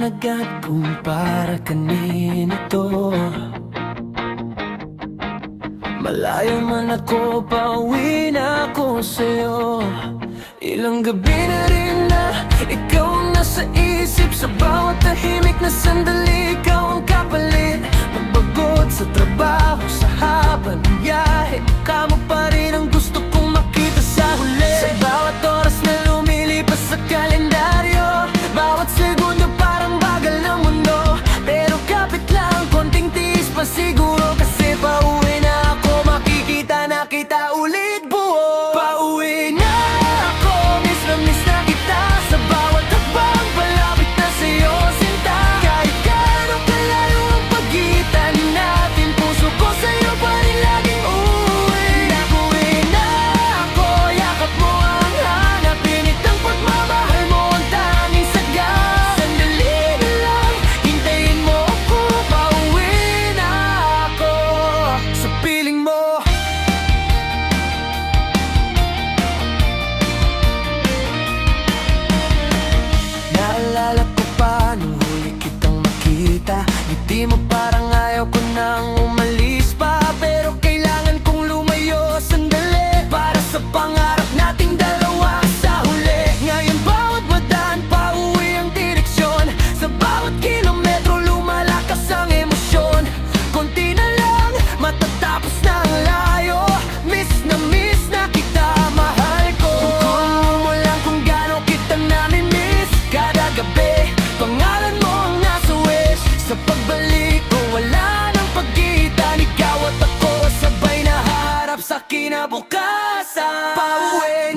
maliwanag at kung para kanino to. Malayo man ako, pauwi na ako sa'yo. Ilang gabi na rin na ikaw ang nasa isip. Sa bawat tahimik na sandali, ikaw ang kapalit. Magbagot sa trabaho, sa haba ng biyahe, kamo pa rin ang gusto kong makita sa huli. Sa bawat oras na lumilipas sa kalendaryo, bawat segundo parang bagal ng mundo. Pero kapit lang, konting tiis pa siguro, kasi pauwi na ako, makikita na kita ulit buo. Pauwi na ako, miss na kita. Sa bawat hakbang, palapit na sa'yo, sinta. Kahit gano'ng kalayo ang pagitan natin, puso ko sa'yo pa rin laging uuwi. Nakuwi na ako, yakap mo ang hanap, pinit ang pagmamahal mo ang tanging sagat. Sandali na lang, hintayin mo ako, pauwi na ako sa piling mo. Naalala ko pa nung huli kitang makita, ngiti mo parang ayaw ko nang umalis pa. Pero kailangan kong lumayo sandali, para sa pangarap nating dalawa sa huli. Ngayon bawat badaan, pauwi ang direksyon. Sa bawat kilometro, lumalakas ang emosyon. Konti na lang, matatapos na ang layo. Miss na kita, mahal ko. Kung mo lang kung gaano kita namimiss. Kada gabi, pangalan mo ang nasa wish. Sa pagbalik ko, wala nang pagitan. Ikaw at ako, sabay na haharap sa kinabukasan. Pauwi